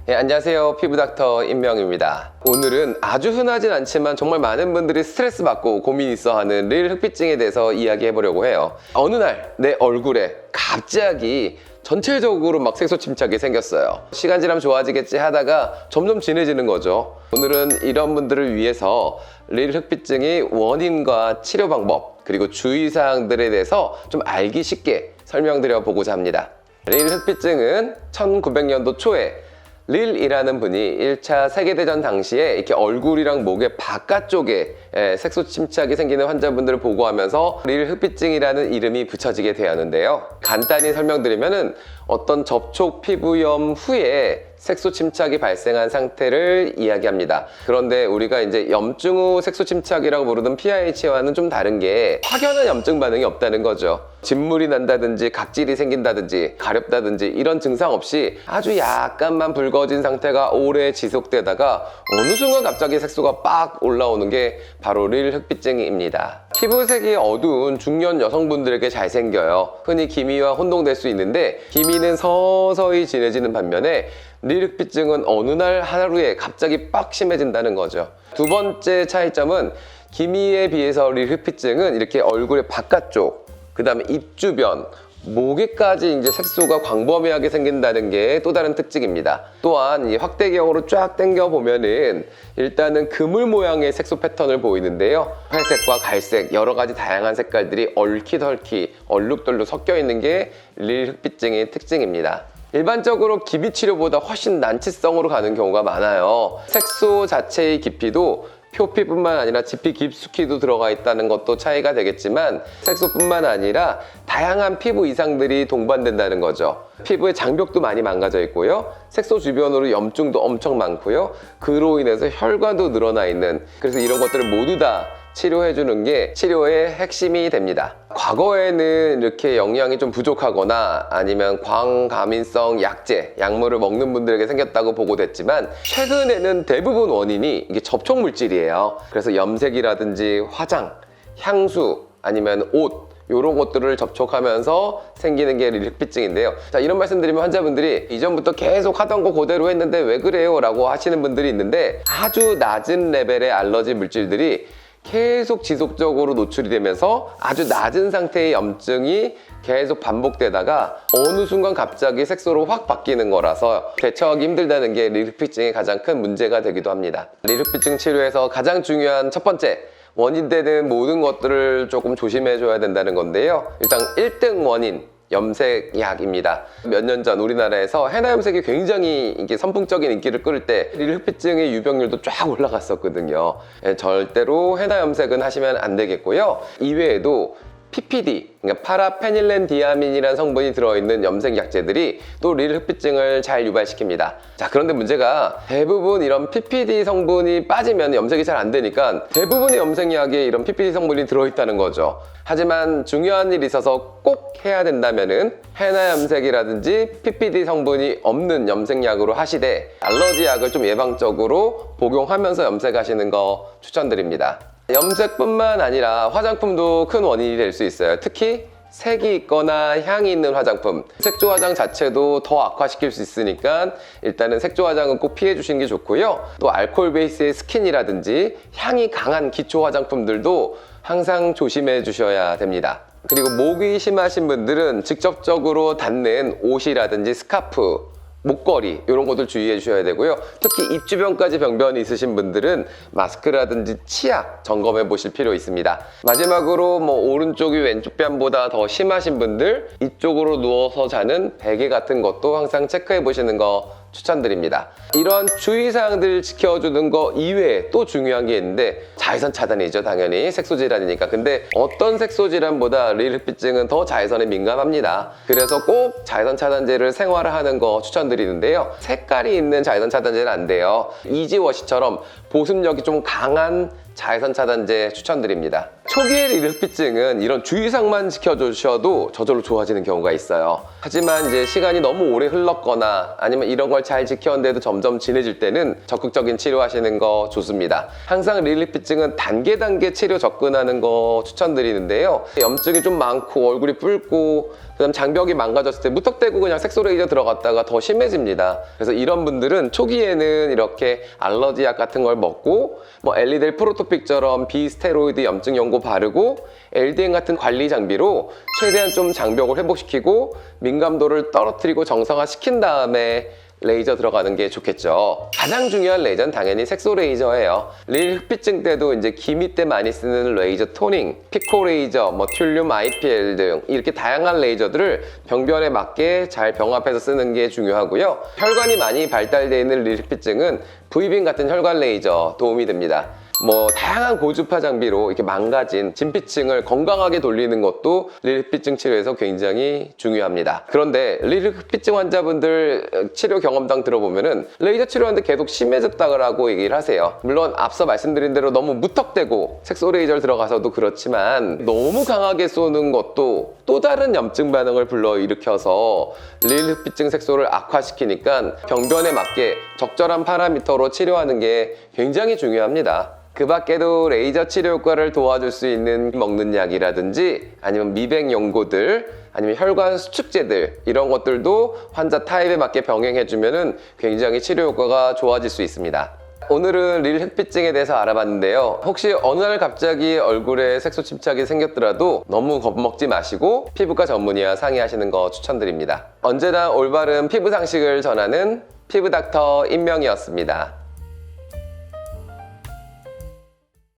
안녕하세요. 피부닥터 임명입니다. 오늘은 아주 흔하진 않지만 정말 많은 분들이 스트레스 받고 고민 있어 하는 릴 흑비증에 대해서 이야기해 보려고 해요. 어느 날 내 얼굴에 갑자기 전체적으로 막 색소 침착이 생겼어요. 시간 지나면 좋아지겠지 하다가 점점 진해지는 거죠. 오늘은 이런 분들을 위해서 릴 흑비증의 원인과 치료 방법, 그리고 주의사항들에 대해서 좀 알기 쉽게 설명드려 보고자 합니다. 릴 흑비증은 1900년도 초에 릴이라는 분이 1차 세계대전 당시에 이렇게 얼굴이랑 목의 바깥쪽에 색소 침착이 생기는 환자분들을 보고하면서 릴 흑비증이라는 이름이 붙여지게 되었는데요. 간단히 설명드리면은 어떤 접촉 피부염 후에 색소 침착이 발생한 상태를 이야기합니다. 그런데 우리가 이제 염증 후 색소 침착이라고 부르는 PIH와는 좀 다른 게 확연한 염증 반응이 없다는 거죠. 진물이 난다든지 각질이 생긴다든지 가렵다든지 이런 증상 없이 아주 약간만 붉어진 상태가 오래 지속되다가 어느 순간 갑자기 색소가 빡 올라오는 게 바로 릴 흑비증입니다. 피부색이 어두운 중년 여성분들에게 잘 생겨요. 흔히 기미와 혼동될 수 있는데 기미는 서서히 진해지는 반면에 릴 흑비증은 어느 날 하루에 갑자기 빡 심해진다는 거죠. 두 번째 차이점은 기미에 비해서 릴 흑비증은 이렇게 얼굴의 바깥쪽, 그 다음에 입 주변, 목에까지 이제 색소가 광범위하게 생긴다는 게 또 다른 특징입니다. 또한 이 확대경으로 쫙 당겨 보면은 일단은 그물 모양의 색소 패턴을 보이는데요. 회색과 갈색 여러 가지 다양한 색깔들이 얼키덜키 얼룩덜룩 섞여 있는 게 릴 흑비증의 특징입니다. 일반적으로 기미 치료보다 훨씬 난치성으로 가는 경우가 많아요. 색소 자체의 깊이도 표피뿐만 아니라 지피 깊숙이도 들어가 있다는 것도 차이가 되겠지만 색소뿐만 아니라 다양한 피부 이상들이 동반된다는 거죠. 피부의 장벽도 많이 망가져 있고요. 색소 주변으로 염증도 엄청 많고요. 그로 인해서 혈관도 늘어나 있는, 그래서 이런 것들을 모두 다 치료해주는 게 치료의 핵심이 됩니다. 과거에는 이렇게 영양이 좀 부족하거나 아니면 광감인성 약제, 약물을 먹는 분들에게 생겼다고 보고됐지만 최근에는 대부분 원인이 이게 접촉 물질이에요. 그래서 염색이라든지 화장, 향수, 아니면 옷 이런 것들을 접촉하면서 생기는 게 릴 흑비증인데요. 자, 이런 말씀 드리면 환자분들이 이전부터 계속 하던 거 그대로 했는데 왜 그래요? 라고 하시는 분들이 있는데 아주 낮은 레벨의 알러지 물질들이 계속 지속적으로 노출이 되면서 아주 낮은 상태의 염증이 계속 반복되다가 어느 순간 갑자기 색소로 확 바뀌는 거라서 대처하기 힘들다는 게 릴 흑비증의 가장 큰 문제가 되기도 합니다. 릴 흑비증 치료에서 가장 중요한 첫 번째, 원인되는 모든 것들을 조금 조심해 줘야 된다는 건데요. 일단 1등 원인, 염색약입니다. 몇 년 전 우리나라에서 헤나 염색이 굉장히 이게 선풍적인 인기를 끌 때 릴 흑비증의 유병률도 쫙 올라갔었거든요. 절대로 헤나 염색은 하시면 안 되겠고요. 이외에도 PPD, 그러니까 파라페닐렌디아민이라는 성분이 들어있는 염색 약제들이 또 릴 흑비증을 잘 유발시킵니다. 자, 그런데 문제가 대부분 이런 PPD 성분이 빠지면 염색이 잘 안 되니까 대부분의 염색약에 이런 PPD 성분이 들어있다는 거죠. 하지만 중요한 일이 있어서 꼭 해야 된다면은 헤나 염색이라든지 PPD 성분이 없는 염색약으로 하시되 알러지 약을 좀 예방적으로 복용하면서 염색하시는 거 추천드립니다. 염색뿐만 아니라 화장품도 큰 원인이 될 수 있어요. 특히 색이 있거나 향이 있는 화장품, 색조 화장 자체도 더 악화시킬 수 있으니까 일단은 색조 화장은 꼭 피해 주시는 게 좋고요. 또 알코올 베이스의 스킨이라든지 향이 강한 기초 화장품들도 항상 조심해 주셔야 됩니다. 그리고 목이 심하신 분들은 직접적으로 닿는 옷이라든지 스카프, 목걸이 이런 것들 주의해 주셔야 되고요. 특히 입 주변까지 병변이 있으신 분들은 마스크라든지 치약 점검해 보실 필요 있습니다. 마지막으로 오른쪽이 왼쪽 뺨보다 더 심하신 분들, 이쪽으로 누워서 자는 베개 같은 것도 항상 체크해 보시는 거 추천드립니다. 이런 주의사항들을 지켜주는 거 이외에 또 중요한 게 있는데 자외선 차단이죠. 당연히 색소질환이니까. 근데 어떤 색소질환보다 릴 흑비증은 더 자외선에 민감합니다. 그래서 꼭 자외선 차단제를 생활화하는 거 추천드리는데요. 색깔이 있는 자외선 차단제는 안 돼요. 이지워시처럼 보습력이 좀 강한 자외선 차단제 추천드립니다. 초기의 릴 흑비증은 이런 주의사항만 지켜주셔도 저절로 좋아지는 경우가 있어요. 하지만 이제 시간이 너무 오래 흘렀거나 아니면 이런 걸 잘 지켰는데도 점점 진해질 때는 적극적인 치료하시는 거 좋습니다. 항상 릴 흑비증은 단계 치료 접근하는 거 추천드리는데요. 염증이 좀 많고 얼굴이 붉고 그다음 장벽이 망가졌을 때 무턱대고 그냥 색소레이저 들어갔다가 더 심해집니다. 그래서 이런 분들은 초기에는 이렇게 알러지약 같은 걸 먹고 뭐 엘리델 프로토픽처럼 비스테로이드 염증 연고 바르고 LDN 같은 관리 장비로 최대한 좀 장벽을 회복시키고 민감도를 떨어뜨리고 정상화시킨 다음에 레이저 들어가는 게 좋겠죠. 가장 중요한 레이저는 당연히 색소 레이저예요. 릴 흑피증 때도 이제 기미 때 많이 쓰는 레이저 토닝, 피코 레이저, 뭐 튤륨 IPL 등 이렇게 다양한 레이저들을 병변에 맞게 잘 병합해서 쓰는 게 중요하고요. 혈관이 많이 발달되어 있는 릴 흑피증은 V빔 같은 혈관 레이저 도움이 됩니다. 뭐 다양한 고주파 장비로 이렇게 망가진 진피층을 건강하게 돌리는 것도 릴 흑피증 치료에서 굉장히 중요합니다. 그런데 릴 흑피증 환자분들 치료 경험담 들어보면은 레이저 치료하는데 계속 심해졌다고 얘기를 하세요. 물론 앞서 말씀드린 대로 너무 무턱대고 색소 레이저를 들어가서도 그렇지만 너무 강하게 쏘는 것도 또 다른 염증 반응을 불러일으켜서 릴 흑피증 색소를 악화시키니까 병변에 맞게 적절한 파라미터로 치료하는 게 굉장히 중요합니다. 그 밖에도 레이저 치료 효과를 도와줄 수 있는 먹는 약이라든지 아니면 미백 연고들 아니면 혈관 수축제들 이런 것들도 환자 타입에 맞게 병행해주면 굉장히 치료 효과가 좋아질 수 있습니다. 오늘은 릴 흑피증에 대해서 알아봤는데요. 혹시 어느 날 갑자기 얼굴에 색소 침착이 생겼더라도 너무 겁먹지 마시고 피부과 전문의와 상의하시는 거 추천드립니다. 언제나 올바른 피부 상식을 전하는 피부닥터 임명이었습니다.